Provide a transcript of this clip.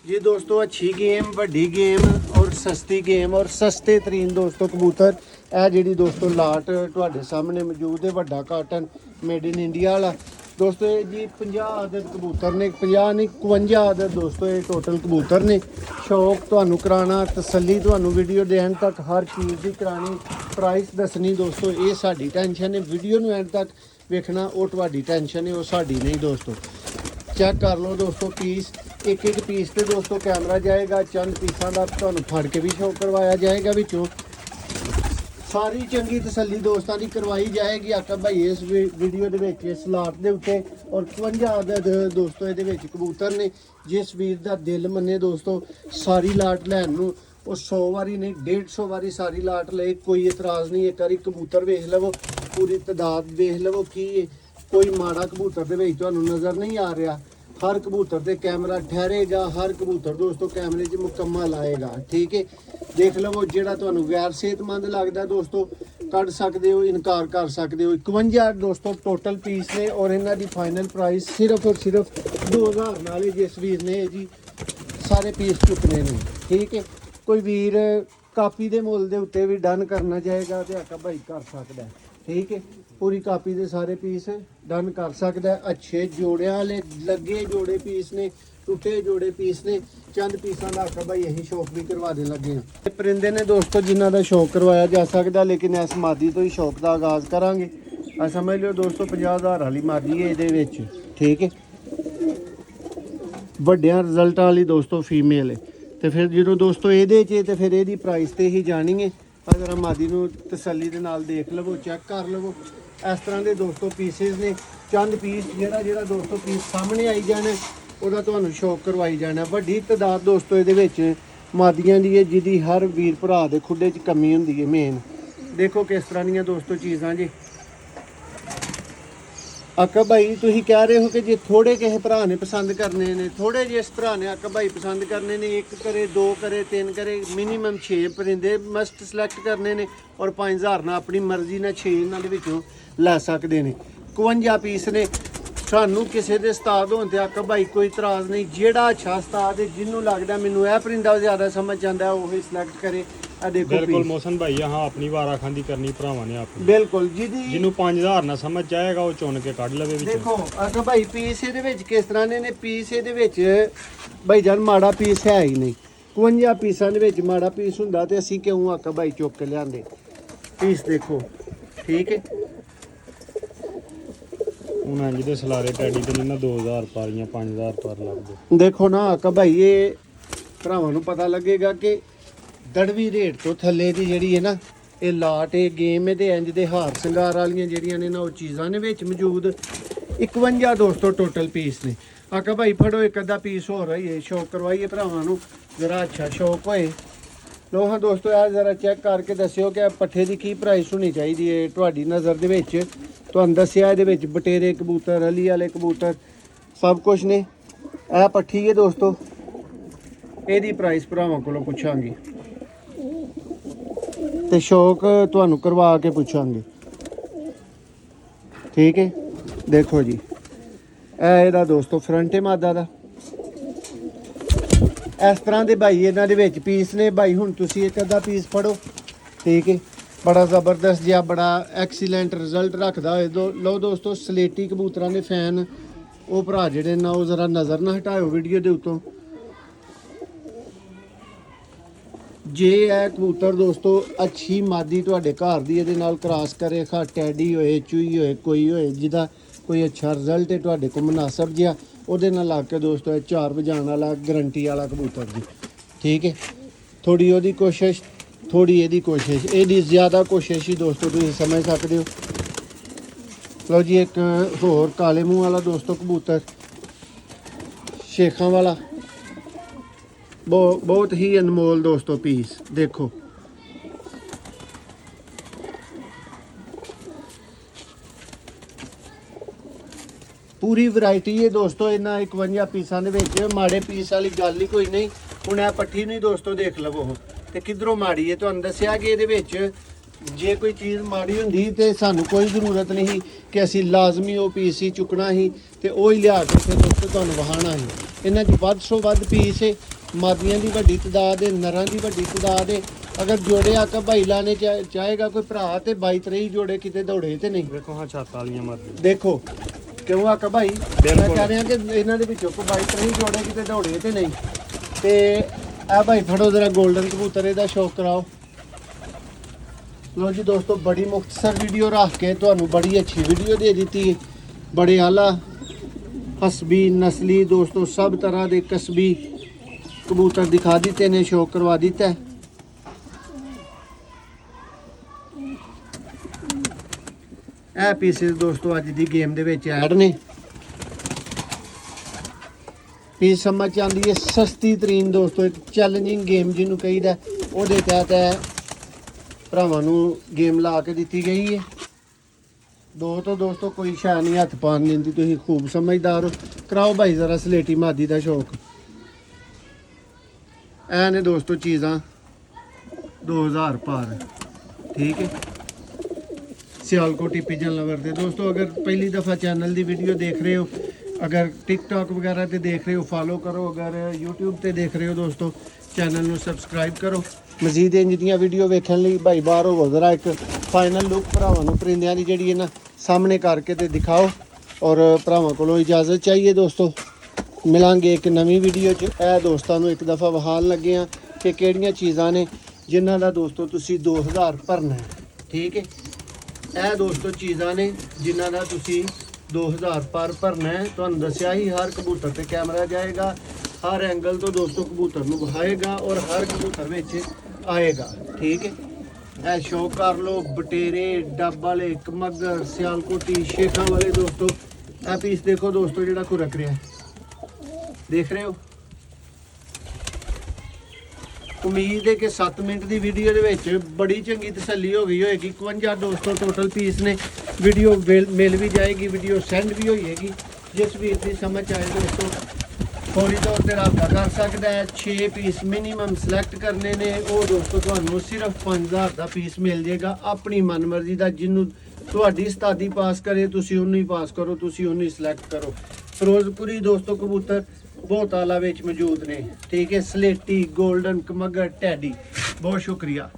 जी दोस्तों अच्छी गेम वड्डी गेम और सस्ती गेम और सस्ते तरीन दोस्तों कबूतर ਇਹ ਜਿਹੜੀ ਦੋਸਤੋ ਲਾਟ ਤੁਹਾਡੇ ਸਾਹਮਣੇ ਮੌਜੂਦ ਹੈ ਵੱਡਾ ਕਾਟਨ ਮੇਡ ਇਨ ਇੰਡੀਆ ਵਾਲਾ ਦੋਸਤੋ ਇਹ ਜੀ 50 ਆਦਤ ਕਬੂਤਰ ਨੇ 50 ਨਹੀਂ 52 ਆਦਤ ਦੋਸਤੋ ਇਹ ਟੋਟਲ ਕਬੂਤਰ ਨੇ ਸ਼ੌਕ ਤੁਹਾਨੂੰ ਕਰਾਉਣਾ ਤਸੱਲੀ ਤੁਹਾਨੂੰ ਵੀਡੀਓ ਦੇ ਐਂਡ ਤੱਕ ਹਰ ਚੀਜ਼ ਦੀ ਕਰਾਣੀ ਪ੍ਰਾਈਸ ਦੱਸਣੀ ਦੋਸਤੋ ਇਹ ਸਾਡੀ ਟੈਨਸ਼ਨ ਹੈ ਵੀਡੀਓ ਨੂੰ ਐਂਡ ਤੱਕ ਵੇਖਣਾ ਉਹ ਤੁਹਾਡੀ ਟੈਨਸ਼ਨ ਹੈ ਉਹ ਸਾਡੀ ਨਹੀਂ ਦੋਸਤੋ ਚੈੱਕ ਕਰ ਲਓ ਦੋਸਤੋ ਪੀਸ ਇੱਕ ਇੱਕ ਪੀਸ ਤੇ ਦੋਸਤੋ ਕੈਮਰਾ ਜਾਏਗਾ ਚੰਦ ਪੀਸਾਂ ਦਾ ਤੁਹਾਨੂੰ ਫੜ ਕੇ ਵੀ ਸ਼ੋਅ ਕਰਵਾਇਆ ਜਾਏਗਾ ਵਿੱਚੋਂ ਸਾਰੀ ਚੰਗੀ ਤਸੱਲੀ ਦੋਸਤਾਂ ਦੀ ਕਰਵਾਈ ਜਾਏਗੀ ਆਕਾ ਭਾਈ ਇਸ ਵੀਡੀਓ ਦੇ ਵਿੱਚ ਇਸ ਲਾਟ ਦੇ ਉੱਤੇ ਔਰ 52 ਆਦਤ ਦੋਸਤੋ ਇਹਦੇ ਵਿੱਚ ਕਬੂਤਰ ਨੇ ਜਿਸ ਵੀਰ ਦਾ ਦਿਲ ਮੰਨੇ ਦੋਸਤੋ ਸਾਰੀ ਲਾਟ ਲੈਣ ਨੂੰ ਉਹ 100 ਵਾਰੀ ਨਹੀਂ 150 ਵਾਰੀ ਸਾਰੀ ਲਾਟ ਲਏ ਕੋਈ ਇਤਰਾਜ਼ ਨਹੀਂ ਇੱਕ ਵਾਰੀ ਕਬੂਤਰ ਵੇਖ ਲਵੋ ਪੂਰੀ ਤਦਾਦ ਵੇਖ ਲਵੋ ਕੀ ਕੋਈ ਮਾੜਾ ਕਬੂਤਰ ਦੇ ਵਿੱਚ ਤੁਹਾਨੂੰ ਨਜ਼ਰ ਨਹੀਂ ਆ ਰਿਹਾ हर कबूतर ते कैमरा ठहरेगा हर कबूतर दोस्तों कैमरे 'ਚ मुकम्मल आएगा ठीक है देख लवो ਜਿਹੜਾ ਤੁਹਾਨੂੰ ਗੈਰ ਸਿਹਤਮੰਦ ਲੱਗਦਾ ਦੋਸਤੋ ਕੱਢ ਸਕਦੇ ਹੋ ਇਨਕਾਰ ਕਰ ਸਕਦੇ ਹੋ 51 ਦੋਸਤੋ ਟੋਟਲ ਪੀਸ ਨੇ ਔਰ ਇਹਨਾਂ ਦੀ ਫਾਈਨਲ ਪ੍ਰਾਈਸ ਸਿਰਫ ਔਰ ਸਿਰਫ 2000 ਨਾਲ ਹੀ ਜਿਸ ਵੀਰ ਨੇ ਜੀ ਸਾਰੇ ਪੀਸ ਚੁੱਕਨੇ ਨੇ ਠੀਕ ਹੈ ਕੋਈ ਵੀਰ ਕਾਪੀ ਦੇ ਮੁੱਲ ਦੇ ਉੱਤੇ ਵੀ ਡਨ ਕਰਨਾ ਚਾਹੇਗਾ ਤੇ ਆਕਾ ਭਾਈ ਕਰ ਸਕਦਾ ਠੀਕ ਹੈ पूरी कापी के सारे पीस डन कर सकता है अच्छे जोड़े वाले लगे जोड़े पीस ने टूटे जोड़े पीस ने चंद पीसा का आखा भाई यही शौक भी करवाने लगे हैं परिंदे ने दोस्तों जिन्हों का शौक करवाया जा सकता लेकिन इस मादी तो ही शौक का आगाज़ करांगे आ समझ लो दोस्तों 50,000 वाली मादी है ये ठीक है ਵੱਡਿਆਂ ਰਿਜ਼ਲਟਾਂ ਵਾਲੀ ਦੋਸਤੋ ਫੀਮੇਲ ਹੈ ਤੇ ਫਿਰ ਜਦੋਂ ਦੋਸਤੋ ਇਹਦੇ 'ਚ ਤੇ ਫਿਰ ਇਹਦੀ ਪ੍ਰਾਈਸ ਤੇ ਹੀ ਜਾਣੀ ਹੈ ਅਗਰ ਮਾਦੀ ਨੂੰ ਤਸੱਲੀ ਦੇ ਨਾਲ ਦੇਖ ਲਵੋ ਚੈੱਕ ਕਰ ਲਵੋ ਇਸ ਤਰ੍ਹਾਂ ਦੇ ਦੋਸਤੋ ਪੀਸਿਸ ਨੇ ਚੰਦ ਪੀਸ ਜਿਹੜਾ ਦੋਸਤੋ ਪੀਸ ਸਾਹਮਣੇ ਆਈ ਜਾਣਾ ਉਹਦਾ ਤੁਹਾਨੂੰ ਸ਼ੌਕ ਕਰਵਾਈ ਜਾਣਾ ਵੱਡੀ ਤਦਾਦ ਦੋਸਤੋ ਇਹਦੇ ਵਿੱਚ ਮਾਦੀਆਂ ਦੀ ਹੈ ਜਿਹਦੀ ਹਰ ਵੀਰ ਭਰਾ ਦੇ ਖੁੱਡੇ 'ਚ ਕਮੀ ਹੁੰਦੀ ਹੈ ਮੇਨ ਦੇਖੋ ਕਿਸ ਤਰ੍ਹਾਂ ਦੀਆਂ ਦੋਸਤੋ ਚੀਜ਼ਾਂ ਜੀ ਆਕਾ ਭਾਈ ਤੁਸੀਂ ਕਹਿ ਰਹੇ ਹੋ ਕਿ ਜੇ ਥੋੜੇ ਕਿਸੇ ਭਰਾ ਨੇ ਪਸੰਦ ਕਰਨੇ ਨੇ ਥੋੜੇ ਜਿਸ ਭਰਾ ਨੇ ਆਕਾ ਭਾਈ ਪਸੰਦ ਕਰਨੇ ਨੇ ਇੱਕ ਕਰੇ ਦੋ ਕਰੇ ਤਿੰਨ ਕਰੇ ਮਿਨੀਮਮ 6 ਪਰਿੰਦੇ ਮਸਟ ਸਿਲੈਕਟ ਕਰਨੇ ਨੇ ਔਰ 5000 ਨਾਲ ਆਪਣੀ ਮਰਜ਼ੀ ਨਾਲ 6 ਇਹਨਾਂ ਦੇ ਵਿੱਚੋਂ ਲੈ ਸਕਦੇ ਨੇ 52 ਪੀਸ ਨੇ ਸਾਨੂੰ ਕਿਸੇ ਦੇ ਉਸਤਾਦ ਹੋਣ ਤੇ ਆਕਾ ਭਾਈ ਕੋਈ ਇਤਰਾਜ਼ ਨਹੀਂ ਜਿਹੜਾ ਅੱਛਾ ਉਸਤਾਦ ਹੈ ਜਿਹਨੂੰ ਲੱਗਦਾ ਮੈਨੂੰ ਇਹ ਪਰਿੰਦਾ ਜ਼ਿਆਦਾ ਸਮਝ ਆਉਂਦਾ ਉਹ ਹੀ ਸਿਲੈਕਟ ਕਰੇ ਆ ਦੇਖੋ ਬਿਲਕੁਲ ਮੋਹਸਨ ਭਾਈ ਹਾਂ ਆਪਣੀ ਵਾਰਾਖਾਂਦੀ ਕਰਨੀ ਭਰਾਵਾਂ ਨੇ ਆਪਣੀ ਬਿਲਕੁਲ ਜਿਹਨੂੰ 5000 ਨਾਲ ਸਮਝ ਆਏਗਾ ਉਹ ਚੁਣ ਕੇ ਕੱਢ ਲਵੇ ਵਿੱਚ ਦੇਖੋ ਆਕਾ ਭਾਈ ਪੀਸ ਇਹਦੇ ਵਿੱਚ ਕਿਸ ਤਰ੍ਹਾਂ ਨੇ ਪੀਸ ਇਹਦੇ ਵਿੱਚ ਭਾਈ ਜਾਨ ਮਾੜਾ ਪੀਸ ਹੈ ਹੀ ਨਹੀਂ 52 ਪੀਸਾਂ ਦੇ ਵਿੱਚ ਮਾੜਾ ਪੀਸ ਹੁੰਦਾ ਤੇ ਅਸੀਂ ਕਿਉਂ ਆਕਾ ਭਾਈ ਚੁੱਕ ਕੇ ਲਿਆਂਦੇ ਪੀਸ ਦੇਖੋ ਠੀਕ ਹੈ ਉਹਨਾਂ ਜਿਹਦੇ ਸਲਾਰੇ ਟੈਡੀ ਤੇ ਨਾ 2000 ਪਾਰੀਆਂ 5000 ਪਰ ਲੱਗਦੇ ਦੇਖੋ ਨਾ ਆਕਾ ਭਾਈ ਇਹ ਭਰਾਵਾਂ ਨੂੰ ਪਤਾ ਲੱਗੇਗਾ ਕਿ ਦੜਵੀ ਰੇਟ ਤੋਂ ਥੱਲੇ ਦੀ ਜਿਹੜੀ ਹੈ ਨਾ ਇਹ ਲਾਟ ਇਹ ਗੇਮ ਇਹਦੇ ਇੰਜ ਦੇ ਹਾਰ ਸ਼ਿੰਗਾਰ ਵਾਲੀਆਂ ਜਿਹੜੀਆਂ ਨੇ ਨਾ ਉਹ ਚੀਜ਼ਾਂ ਨੇ ਵਿੱਚ ਮੌਜੂਦ 51 ਦੋਸਤੋ ਟੋਟਲ ਪੀਸ ਨੇ ਆਕਾ ਭਾਈ ਫੜੋ ਇੱਕ ਅੱਧਾ ਪੀਸ ਹੋ ਰਹੀ ਹੈ ਸ਼ੌਕ ਕਰਵਾਈਏ ਭਰਾਵਾਂ ਨੂੰ ਜਰਾ ਅੱਛਾ ਸ਼ੌਕ ਹੋਏ ਲੋ ਹਾਂ ਦੋਸਤੋ ਇਹ ਜ਼ਰਾ ਚੈੱਕ ਕਰਕੇ ਦੱਸਿਓ ਕਿ ਪੱਠੇ ਦੀ ਕੀ ਪ੍ਰਾਈਸ ਹੋਣੀ ਚਾਹੀਦੀ ਹੈ ਤੁਹਾਡੀ ਨਜ਼ਰ ਦੇ ਵਿੱਚ ਤੁਹਾਨੂੰ ਦੱਸਿਆ ਇਹਦੇ ਵਿੱਚ ਬਟੇਰੇ ਕਬੂਤਰ ਅਲੀ ਵਾਲੇ ਕਬੂਤਰ ਸਭ ਕੁਝ ਨੇ ਇਹ ਪੱਠੀ ਹੈ ਦੋਸਤੋ ਇਹਦੀ ਪ੍ਰਾਈਸ ਭਰਾਵਾਂ ਕੋਲੋਂ ਪੁੱਛਾਂਗੇ ਤੇ ਸ਼ੌਕ ਤੁਹਾਨੂੰ ਕਰਵਾ ਕੇ ਪੁੱਛਾਂਗੇ ਠੀਕ ਹੈ ਦੇਖੋ ਜੀ ਇਹ ਇਹਦਾ ਦੋਸਤੋ ਫਰੰਟ ਹੈ ਮਾਦਾ ਦਾ ਇਸ ਤਰ੍ਹਾਂ ਦੇ ਭਾਈ ਇਹਨਾਂ ਦੇ ਵਿੱਚ ਪੀਸ ਨੇ ਭਾਈ ਹੁਣ ਤੁਸੀਂ ਇੱਕ ਅੱਧਾ ਪੀਸ ਫੜੋ ਠੀਕ ਹੈ ਬੜਾ ਜ਼ਬਰਦਸਤ ਜਿਹਾ ਬੜਾ ਐਕਸੀਲੈਂਟ ਰਿਜ਼ਲਟ ਰੱਖਦਾ ਹੋਏ ਲਓ ਦੋਸਤੋ ਸਲੇਟੀ ਕਬੂਤਰਾਂ ਦੇ ਫੈਨ ਉਹ ਭਰਾ ਜਿਹੜੇ ਨਾ ਉਹ ਜ਼ਰਾ ਨਜ਼ਰ ਨਾ ਹਟਾਇਓ ਵੀਡੀਓ ਦੇ ਉੱਤੋਂ ਜੇ ਇਹ ਕਬੂਤਰ ਦੋਸਤੋ ਅੱਛੀ ਮਾਦੀ ਤੁਹਾਡੇ ਘਰ ਦੀ ਇਹਦੇ ਨਾਲ ਕ੍ਰਾਸ ਕਰੇ ਖਾ ਟੈਡੀ ਹੋਏ ਚੂਈ ਹੋਏ ਕੋਈ ਹੋਏ ਜਿਹਦਾ ਕੋਈ ਅੱਛਾ ਰਿਜ਼ਲਟ ਹੈ ਤੁਹਾਡੇ ਕੋਲ ਮੁਨਾਸਬ ਜਿਹਾ ਉਹਦੇ ਨਾਲ ਲਾ ਕੇ ਦੋਸਤੋ ਇਹ 4 ਵਜਾਉਣ ਵਾਲਾ ਗਰੰਟੀ ਵਾਲਾ ਕਬੂਤਰ ਜੀ ਠੀਕ ਹੈ ਥੋੜੀ ਉਹਦੀ ਕੋਸ਼ਿਸ਼ ਥੋੜੀ ਇਹਦੀ ਕੋਸ਼ਿਸ਼ ਇਹਦੀ ਜ਼ਿਆਦਾ ਕੋਸ਼ਿਸ਼ ਹੀ ਦੋਸਤੋ ਤੁਸੀਂ ਸਮਝ ਸਕਦੇ ਹੋ ਲਓ ਜੀ ਇੱਕ ਹੋਰ ਕਾਲੇ ਮੂੰਹ ਵਾਲਾ ਦੋਸਤੋ ਕਬੂਤਰ ਸ਼ੇਖਾਂ ਵਾਲਾ बहुत ही अनमोल दोस्तों पीस देखो पूरी वैरायटी है दोस्तों इन्ना 51 पीसा माड़े पीस वाली गल ही कोई नहीं हुण यह पट्ठी नहीं दोस्तों देख लवो ते किधरों माड़ी है तुहानूं दस्सिया कि इहदे विच ਜੇ ਕੋਈ ਚੀਜ਼ ਮਾੜੀ ਹੁੰਦੀ ਤੇ ਸਾਨੂੰ ਕੋਈ ਜ਼ਰੂਰਤ ਨਹੀਂ ਕਿ ਅਸੀਂ ਲਾਜ਼ਮੀ ਉਹ ਪੀਸ ਹੀ ਚੁੱਕਣਾ ਸੀ ਤੇ ਉਹ ਹੀ ਲਿਆ ਕੇ ਫਿਰ ਦੋਸਤੋ ਤੁਹਾਨੂੰ ਵਹਾਣਾ ਸੀ। ਇਹਨਾਂ 'ਚ ਵੱਧ ਤੋਂ ਵੱਧ ਪੀਸ ਹੈ, ਮਾਦੀਆਂ ਦੀ ਵੱਡੀ ਤਾਦਾਦ ਹੈ, ਨਰਾਂ ਦੀ ਵੱਡੀ ਤਾਦਾਦ ਹੈ। ਅਗਰ ਜੋੜੇ ਆਕਾ ਭਾਈ ਲਾਣੇ ਚਾਹੇਗਾ ਕੋਈ ਭਰਾ ਤੇ 22-23 ਜੋੜੇ ਕਿਤੇ ਦੌੜੇ ਤੇ ਨਹੀਂ। ਵੇਖੋ ਹਾਂ ਛੱਤ ਵਾਲੀਆਂ ਮਰਦੀਆਂ। ਦੇਖੋ ਕਿਉਂ ਆਕਾ ਭਾਈ ਮੈਂ ਬਿਲਕੁਲ। ਕਹਿ ਰਿਹਾ ਕਿ ਇਹਨਾਂ ਦੇ ਵਿੱਚੋਂ ਕੋਈ 22-23 ਜੋੜੇ ਕਿਤੇ ਦੌੜੇ ਤੇ ਨਹੀਂ। ਤੇ ਆ ਭਾਈ ਫੜੋ ਜ਼ਰਾ ਗੋਲਡਨ ਕਬੂਤਰ ਇਹਦਾ ਸ਼ੌਕ ਕਰਾਓ। ਲੋ ਜੀ ਦੋਸਤੋ ਬੜੀ ਮੁਖਤਸਰ ਵੀਡੀਓ ਰੱਖ ਕੇ ਤੁਹਾਨੂੰ ਬੜੀ ਅੱਛੀ ਵੀਡੀਓ ਦੇ ਦਿੱਤੀ ਹੈ। ਬੜੇ ਆਲਾ ਹਸਬੀ ਨਸਲੀ ਦੋਸਤੋ ਸਭ ਤਰ੍ਹਾਂ ਦੇ ਕਸਬੀ ਕਬੂਤਰ ਦਿਖਾ ਦਿੱਤੇ ਨੇ, ਸ਼ੌਕ ਕਰਵਾ ਦਿੱਤਾ ਹੈ। ਇਹ ਪੀਸਿਸ ਦੋਸਤੋ ਅੱਜ ਦੀ ਗੇਮ ਦੇ ਵਿੱਚ ਐਡ ਨੇ। ਪੀਸ ਸਮਝ ਆਉਂਦੀ ਹੈ ਸਸਤੀ ਤਰੀਨ ਦੋਸਤੋ, ਇੱਕ ਚੈਲੰਜਿੰਗ ਗੇਮ ਜਿਹਨੂੰ ਕਹੀਦਾ, ਉਹਦੇ ਤਹਿਤ ਹੈ ਭਰਾਵਾਂ ਨੂੰ ਗੇਮ ਲਾ ਕੇ ਦਿੱਤੀ ਗਈ ਹੈ। ਦੋ ਤੋਂ ਦੋਸਤੋ ਕੋਈ ਸ਼ੈ ਨਹੀਂ ਹੱਥ ਪਾਉਣ ਦਿੰਦੀ, ਤੁਸੀਂ ਖੂਬ ਸਮਝਦਾਰ ਹੋ। ਕਰਾਓ ਭਾਈ ਜ਼ਰਾ ਸਲੇਟੀ ਮਾਦੀ ਦਾ ਸ਼ੌਕ। ਇਹ ਨੇ ਦੋਸਤੋ ਚੀਜ਼ਾਂ 2000 ਪਾਰ, ਠੀਕ ਹੈ। ਸਿਆਲਕੋਟੀ ਪਿਜਨ ਲਵਰ ਦੇ ਦੋਸਤੋ ਅਗਰ ਪਹਿਲੀ ਦਫਾ ਚੈਨਲ ਦੀ ਵੀਡੀਓ ਦੇਖ ਰਹੇ ਹੋ, ਅਗਰ ਟਿਕਟੌਕ ਵਗੈਰਾ ਤੇ ਦੇਖ ਰਹੇ ਹੋ ਫਾਲੋ ਕਰੋ, ਅਗਰ YouTube ਤੇ ਦੇਖ ਰਹੇ ਹੋ ਦੋਸਤੋ ਚੈਨਲ ਨੂੰ ਸਬਸਕ੍ਰਾਈਬ ਕਰੋ। ਮਜ਼ੀਦ ਇੰਜ ਦੀਆਂ ਵੀਡੀਓ ਵੇਖਣ ਲਈ ਭਾਈ ਬਾਹਰ ਹੋਵੋ ਜ਼ਰਾ ਇੱਕ ਫਾਈਨਲ ਲੁੱਕ ਭਰਾਵਾਂ ਨੂੰ ਪਰਿੰਦਿਆਂ ਦੀ ਜਿਹੜੀ ਹੈ ਨਾ ਸਾਹਮਣੇ ਕਰਕੇ ਤੇ ਦਿਖਾਓ। ਔਰ ਭਰਾਵਾਂ ਕੋਲੋਂ ਇਜਾਜ਼ਤ ਚਾਹੀਏ ਦੋਸਤੋ, ਮਿਲਾਂਗੇ ਇੱਕ ਨਵੀਂ ਵੀਡੀਓ 'ਚ। ਇਹ ਦੋਸਤਾਂ ਨੂੰ ਇੱਕ ਦਫਾ ਵਿਖਾਉਣ ਲੱਗੇ ਆ ਕਿ ਕਿਹੜੀਆਂ ਚੀਜ਼ਾਂ ਨੇ ਜਿਨ੍ਹਾਂ ਦਾ ਦੋਸਤੋ ਤੁਸੀਂ 2000 ਭਰਨਾ ਹੈ, ਠੀਕ ਹੈ। ਇਹ ਦੋਸਤੋ ਚੀਜ਼ਾਂ ਨੇ ਜਿਨ੍ਹਾਂ ਦਾ ਤੁਸੀਂ 2000 ਪਰ ਭਰਨਾ ਹੈ। ਤੁਹਾਨੂੰ ਦੱਸਿਆ ਹੀ ਹਰ ਕਬੂਤਰ ਤੇ ਕੈਮਰਾ ਜਾਏਗਾ, ਹਰ ਐਂਗਲ ਤੋਂ ਦੋਸਤੋ ਕਬੂਤਰ ਨੂੰ ਵਿਖਾਏਗਾ ਔਰ ਹਰ ਕਬੂਤਰ ਵਿੱਚ ਆਏਗਾ, ਠੀਕ ਹੈ। ਇਹ ਸ਼ੌਕ ਕਰ ਲਓ ਬਟੇਰੇ, ਡੱਬ ਵਾਲੇ, ਕਮੱਗਰ, ਸਿਆਲਕੋਟੀ, ਸ਼ੇਖਾਂ ਵਾਲੇ ਦੋਸਤੋ। ਇਹ ਪੀਸ ਦੇਖੋ ਦੋਸਤੋ ਜਿਹੜਾ ਖੁਰਕ ਰਿਹਾ, ਦੇਖ ਰਹੇ ਹੋ। ਉਮੀਦ ਹੈ ਕਿ 7 ਮਿੰਟ ਦੀ ਵੀਡੀਓ ਦੇ ਵਿੱਚ ਬੜੀ ਚੰਗੀ ਤਸੱਲੀ ਹੋ ਗਈ ਹੋਏਗੀ। 51 ਦੋਸਤੋ ਟੋਟਲ ਪੀਸ ਨੇ। ਵੀਡੀਓ ਮਿਲ ਵੀ ਜਾਏਗੀ, ਵੀਡੀਓ ਸੈਂਡ ਵੀ ਹੋਏਗੀ। ਜਿਸ ਵੀਰ ਦੀ ਸਮਝ ਆਏ ਦੋਸਤੋ ਫੌਰੀ ਤੌਰ ਤੇ ਰਾਬਤਾ ਕਰ ਸਕਦਾ ਹੈ। 6 ਪੀਸ ਮਿਨੀਮਮ ਸਿਲੈਕਟ ਕਰਨੇ ਨੇ। ਉਹ ਦੋਸਤੋ ਤੁਹਾਨੂੰ ਸਿਰਫ 5000 ਦਾ ਪੀਸ ਮਿਲ ਜਾਏਗਾ ਆਪਣੀ ਮਨਮਰਜ਼ੀ ਦਾ। ਜਿਹਨੂੰ ਤੁਹਾਡੀ ਉਸਤਾਦੀ ਪਾਸ ਕਰੇ ਤੁਸੀਂ ਉਹਨੂੰ ਹੀ ਪਾਸ ਕਰੋ, ਤੁਸੀਂ ਉਹਨੂੰ ਹੀ ਸਿਲੈਕਟ ਕਰੋ। ਫਿਰੋਜ਼ਪੁਰੀ ਦੋਸਤੋ ਕਬੂਤਰ ਬਹੁਤ ਆਲਾ ਵਿੱਚ ਮੌਜੂਦ ਨੇ, ਠੀਕ ਹੈ। ਸਲੇਟੀ, ਗੋਲਡਨ, ਕਮੱਗਰ, ਟੈਡੀ। ਬਹੁਤ ਸ਼ੁਕਰੀਆ।